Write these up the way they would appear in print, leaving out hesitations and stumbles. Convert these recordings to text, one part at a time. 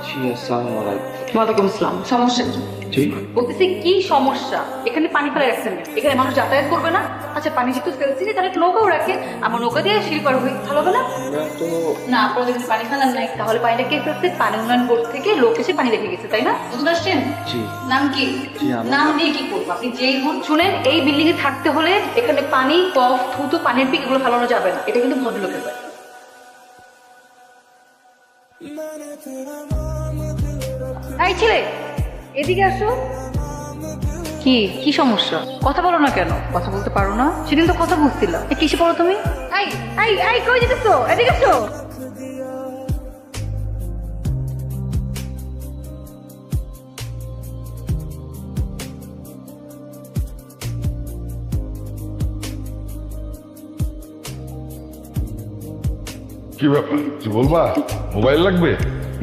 জি আসসালামু আলাইকুম। ওয়ালাইকুম আসসালাম। সমস্যা কি? জি বলতেছি কি সমস্যা? এখানে পানি ফেলে রাখছেন, এখানে মানুষ যাতায়াত করবে না? আচ্ছা পানি যেহেতু ফেলছি তাহলে একটা নৌকাও রাখে, আমার নৌকা দিয়ে সিঁড়ি পার হই, ভালো হবে না? আমরা তো না আপনারা যদি পানি ফেলান নাই তাহলে পানিটা কে ফেলছে? পানি উন্নয়ন বোর্ড থেকে লোক এসে পানি রেখে গেছে, তাই না? বুঝতে পারছেন? জি নাম কি? জি, আমার- নাম দিয়ে কি করবো? আপনি যেই হন, শুনেন এই বিল্ডিং এ থাকতে হলে এখানে পানি, কফ, থুতু, পানির পিক এগুলো ফেলানো যাবে না, এটা কিন্তু ভদ্রলোকের বাড়ি। এই ছেলে এদিকে আসো। কি কি সমস্যা? কথা বলো না কেন? কথা বলতে পারো না? সেদিন তো কথা বুঝছিল, কিসে পড়ো তুমি? এই এই এই কই যেতেছো? এদিকে আসো। কি ব্যাপার কিছু বলবা? মোবাইল লাগবে?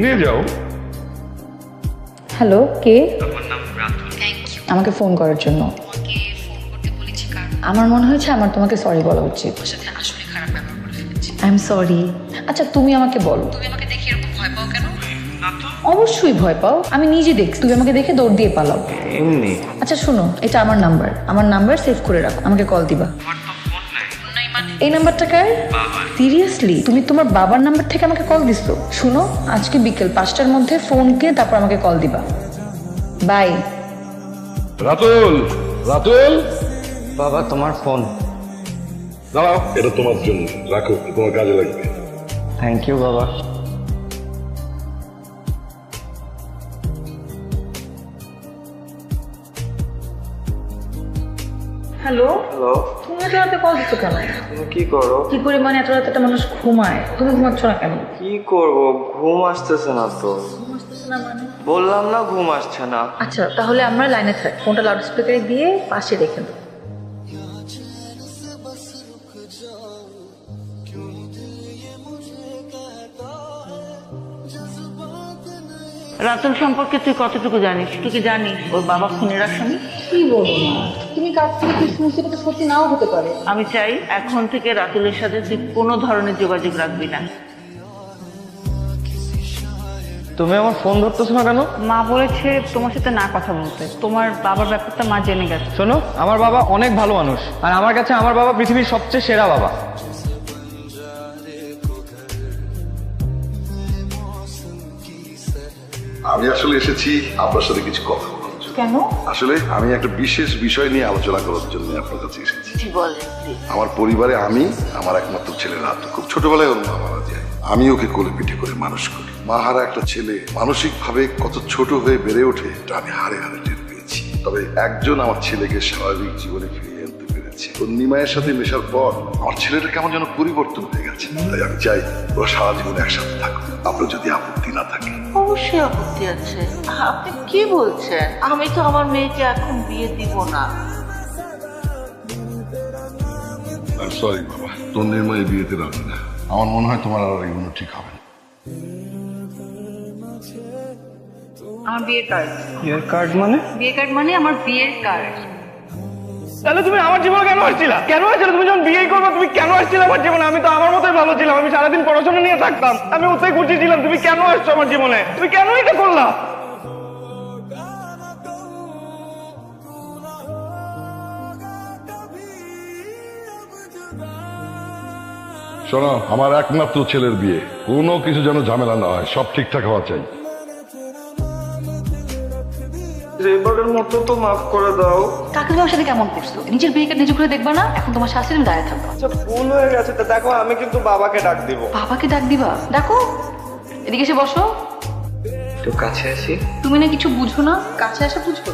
নিয়ে যাও। হ্যালো, কে? আমার নাম রাতুল। আমাকে ফোন করার জন্য। তোমাকে ফোন করতে বলেছি কারণ আমার মনে হয়েছে আমার তোমাকে সরি বলা উচিত। তোমার সাথে আসলে খারাপ ব্যবহার করে ফেলেছি। I am sorry. আচ্ছা তুমি আমাকে বলো, তুমি আমাকে দেখে এরকম ভয় পাও কেন? না তো। অবশ্যই ভয় পাও, আমি নিজে দেখছি তুমি আমাকে দেখে দৌড় দিয়ে পালাও। এমনি। আচ্ছা শোনো, এটা আমার নাম্বার সেভ করে রাখো, আমাকে কল দিবা। আমার তো ফোন নাই। ফোন নাই মানে? এই নাম্বারটা কার? বাবার। সিরিয়াসলি তুমি তোমার বাবার নাম্বার থেকে আমাকে কল দিছো? শুনো, আজকে বিকেল 5টার মধ্যে ফোন কিনে তারপর আমাকে কল দিবা। বাই। রাতুল, রাতুল, বাবা তোমার ফোন। দাঁড়াও, এটা তোমার জন্য রাখো, তোমার কাজে লাগবে। থ্যাংক ইউ বাবা। হ্যালো, হ্যালো, তুমি এত রাতে কল দিছো কেন? তুমি কি করো? কি পরিমাণে এত রাতে একটা মানুষ ঘুমায়, তুমি ঘুমাচ্ছ না কেন? কি করব, ঘুম আসতেছে না তো। বললাম না ঘুম আসছে না। আচ্ছা তাহলে আমরা লাইনে থাক, ফোনটা লাউড স্পিকারে দিয়ে পাশে রেখে দাও। রাতুল সম্পর্কে তুই কতটুকু জানিস? তুই কি জানিস ওর বাবা খুনের আসামি? কি বলো না, তুমি কাছ থেকে কি শুনছো এটা সত্যি নাও হতে পারে। আমি চাই এখন থেকে রাতুলের সাথে তুই কোনো ধরনের যোগাযোগ রাখবি না। তুমি আমার ফোন ধরতেছো না কেন? মা বলেছে তোমার সাথে না কথা বলতে, তোমার বাবার ব্যাপারটা মা জেনে গেছে। শোনো, আমার বাবা অনেক ভালো মানুষ, আর আমার কাছে আমার বাবা পৃথিবীর সবচেয়ে সেরা বাবা। আমি আসলে এসেছি আপনার সাথে কিছু কথা বলার জন্য। কেন? আসলে আমি একটা বিশেষ বিষয় নিয়ে আলোচনা করার জন্য আপনার কাছে এসেছি। কি বলে? আমার পরিবারে আমি, আমার একমাত্র ছেলে রাতু, খুব ছোটবেলায় ওর মা মারা যায়। আমি ওকে কোলে পিঠে করে মানুষ করি। মা হারা একটা ছেলে মানসিক ভাবে কত ছোট হয়ে বেড়ে ওঠে এটা আমি হারে হারে টের পেয়েছি। তবে একজন আমার ছেলেকে স্বাভাবিক জীবনে ফিরিয়ে আনতে পেরেছে। ওর নিমায়ের সাথে মেশার পর আমার ছেলেটা কেমন যেন পরিবর্তন হয়ে গেছে। তাই আমি চাই ওরা সারা জীবন একসাথে থাকুক, আপনার যদি আপত্তি না থাকে। অবশ্যই আপত্তি আছে। আপনি কি বলছেন? আমি তো আমার মেয়েকে এখন বিয়ে দিব না। সরি বাবা, তোর নির্ময় বিয়েতে রাজি না। আমার মনে হয় তোমার আর এগুলো ঠিক হবে না। আমার বিয়ের কার্ড। বিয়ের কার্ড মানে? বিয়ের কার্ড মানে আমার বিয়ের কার্ড। তাহলে তুমি আমার জীবনে কেন আসছিলা? কেন আসছিলে? তুমি যখন বিয়ে করবে তুমি কেন আসছিলে আমার জীবনে? আমি তো আমার মতোই ভালো ছিলাম, আমি সারাদিন পড়াশোনা নিয়ে থাকতাম, আমি ওতেই খুশি ছিলাম। তুমি কেন আসছো আমার জীবনে? তুমি কেন এটা করলা? শোনো, আমার একমাত্র ছেলের বিয়ে, কোনো কিছু যেন ঝামেলা না হয়, সব ঠিকঠাক হওয়া চাই। এবারের মতো তো মাফ করে দাও। কাকে তোমার সাথে কেমন করছো? নিজের বিয়ে কার্ড নিজে করে দেখবা না? এখন তোমার শাস্তি তুমি দাঁড়িয়ে থাকবা। আচ্ছা ভুল হয়ে গেছে, তো দেখো আমি কিন্তু বাবাকে ডাক দিব। বাবাকে ডাক দিবা? ডাকো, এদিকে এসে বসো। একটু কাছে আসি। তুমি না কিছু বুঝো না, কাছে আসা বুঝবো।